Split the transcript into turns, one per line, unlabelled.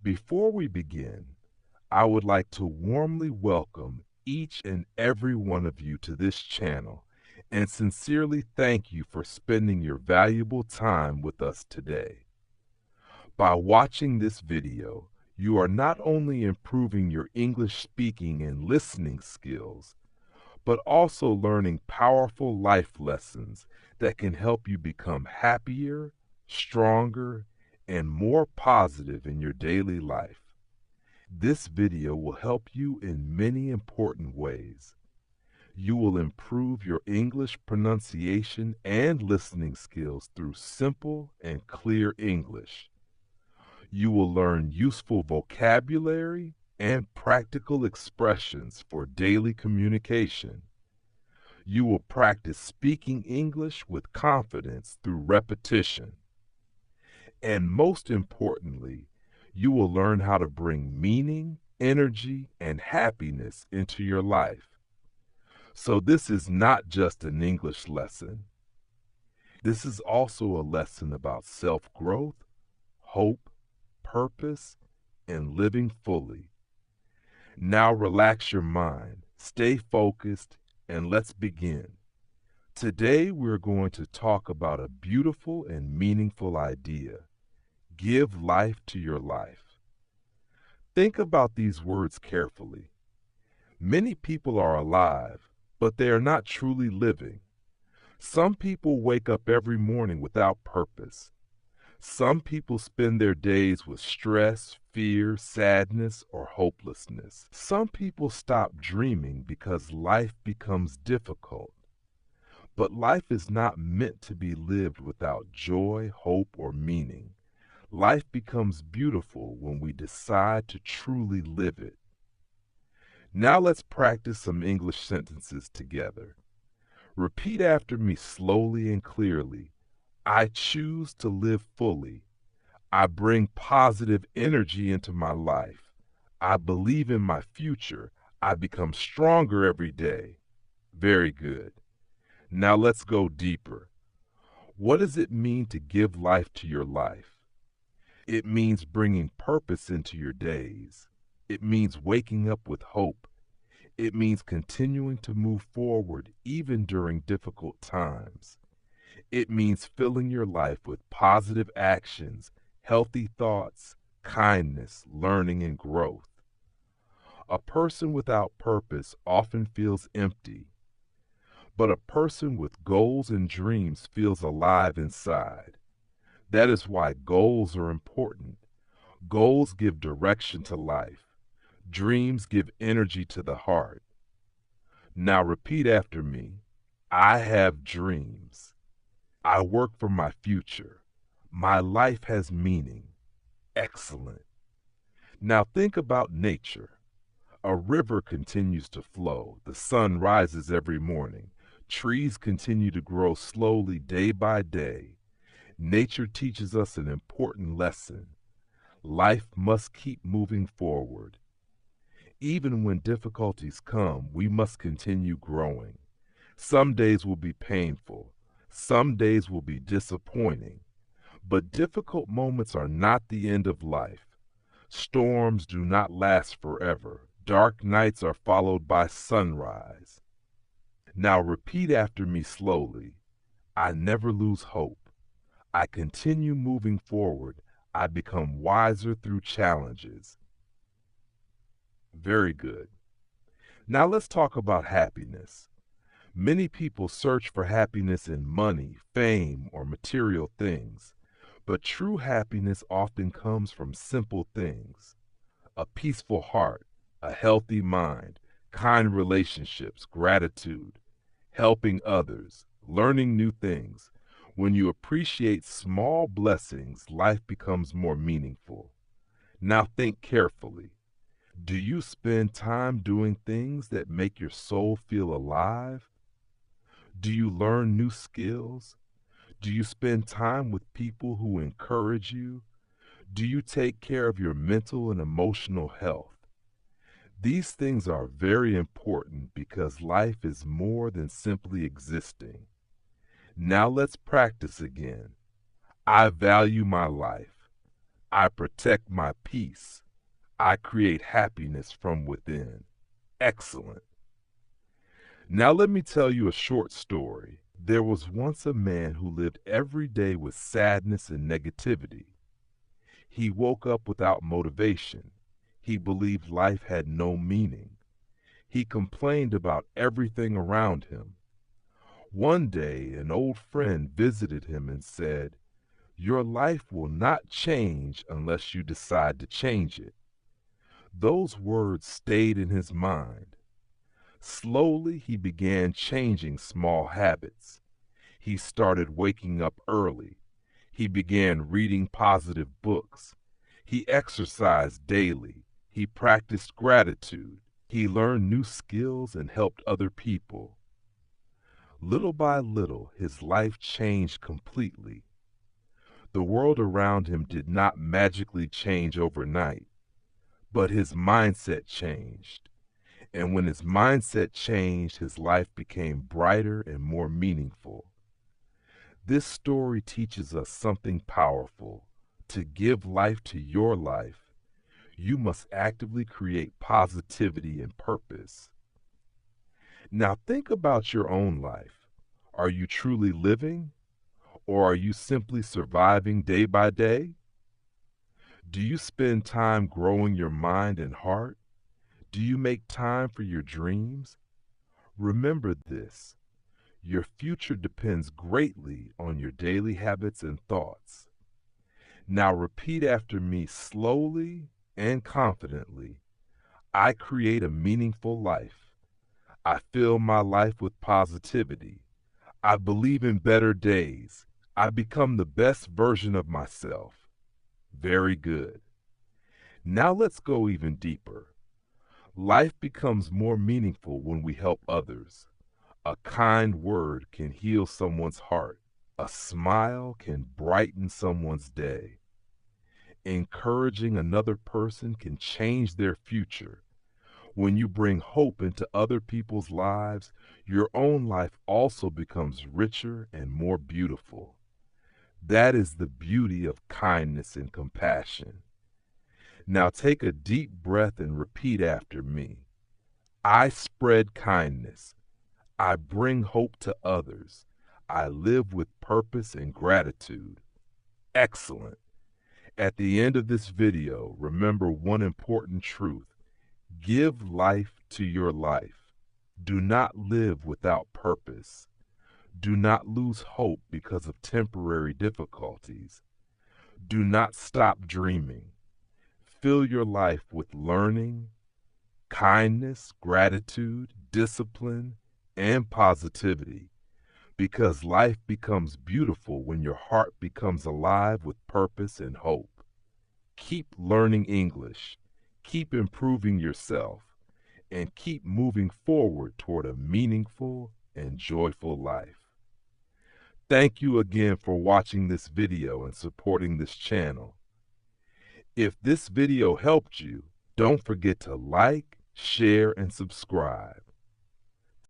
Before we begin, I would like to warmly welcome each and every one of you to this channel and sincerely thank you for spending your valuable time with us today. By watching this video, you are not only improving your English speaking and listening skills, but also learning powerful life lessons that can help you become happier, stronger, and more positive in your daily life. This video will help you in many important ways. You will improve your English pronunciation and listening skills through simple and clear English. You will learn useful vocabulary and practical expressions for daily communication. You will practice speaking English with confidence through repetition. And most importantly, you will learn how to bring meaning, energy, and happiness into your life. So this is not just an English lesson. This is also a lesson about self-growth, hope, purpose, and living fully. Now relax your mind, stay focused, and let's begin. Today we're going to talk about a beautiful and meaningful idea. Give life to your life. Think about these words carefully. Many people are alive, but they are not truly living. Some people wake up every morning without purpose. Some people spend their days with stress, fear, sadness, or hopelessness. Some people stop dreaming because life becomes difficult. But life is not meant to be lived without joy, hope, or meaning. Life becomes beautiful when we decide to truly live it. Now let's practice some English sentences together. Repeat after me slowly and clearly. I choose to live fully. I bring positive energy into my life. I believe in my future. I become stronger every day. Very good. Now let's go deeper. What does it mean to give life to your life? It means bringing purpose into your days. It means waking up with hope. It means continuing to move forward even during difficult times. It means filling your life with positive actions, healthy thoughts, kindness, learning, and growth. A person without purpose often feels empty, but a person with goals and dreams feels alive inside. That is why goals are important. Goals give direction to life. Dreams give energy to the heart. Now repeat after me. I have dreams. I work for my future. My life has meaning. Excellent. Now think about nature. A river continues to flow. The sun rises every morning. Trees continue to grow slowly day by day. Nature teaches us an important lesson. Life must keep moving forward. Even when difficulties come, we must continue growing. Some days will be painful. Some days will be disappointing. But difficult moments are not the end of life. Storms do not last forever. Dark nights are followed by sunrise. Now repeat after me slowly. I never lose hope. I continue moving forward. I become wiser through challenges. Very good. Now let's talk about happiness. Many people search for happiness in money, fame, or material things. But true happiness often comes from simple things. A peaceful heart, a healthy mind, kind relationships, gratitude, helping others, learning new things. When you appreciate small blessings, life becomes more meaningful. Now think carefully. Do you spend time doing things that make your soul feel alive? Do you learn new skills? Do you spend time with people who encourage you? Do you take care of your mental and emotional health? These things are very important because life is more than simply existing. Now let's practice again. I value my life. I protect my peace. I create happiness from within. Excellent. Now let me tell you a short story. There was once a man who lived every day with sadness and negativity. He woke up without motivation. He believed life had no meaning. He complained about everything around him. One day, an old friend visited him and said, "Your life will not change unless you decide to change it." Those words stayed in his mind. Slowly, he began changing small habits. He started waking up early. He began reading positive books. He exercised daily. He practiced gratitude. He learned new skills and helped other people. Little by little, his life changed completely. The world around him did not magically change overnight, but his mindset changed. And when his mindset changed, his life became brighter and more meaningful. This story teaches us something powerful. To give life to your life, you must actively create positivity and purpose. Now think about your own life. Are you truly living, or are you simply surviving day by day? Do you spend time growing your mind and heart? Do you make time for your dreams? Remember this. Your future depends greatly on your daily habits and thoughts. Now repeat after me slowly and confidently. I create a meaningful life. I fill my life with positivity. I believe in better days. I become the best version of myself. Very good. Now let's go even deeper. Life becomes more meaningful when we help others. A kind word can heal someone's heart. A smile can brighten someone's day. Encouraging another person can change their future. When you bring hope into other people's lives, your own life also becomes richer and more beautiful. That is the beauty of kindness and compassion. Now take a deep breath and repeat after me. I spread kindness. I bring hope to others. I live with purpose and gratitude. Excellent. At the end of this video, remember one important truth. Give life to your life. Do not live without purpose. Do not lose hope because of temporary difficulties. Do not stop dreaming. Fill your life with learning, kindness, gratitude, discipline, and positivity, because life becomes beautiful when your heart becomes alive with purpose and hope. Keep learning English, keep improving yourself, and keep moving forward toward a meaningful and joyful life. Thank you again for watching this video and supporting this channel. If this video helped you, don't forget to like, share, and subscribe.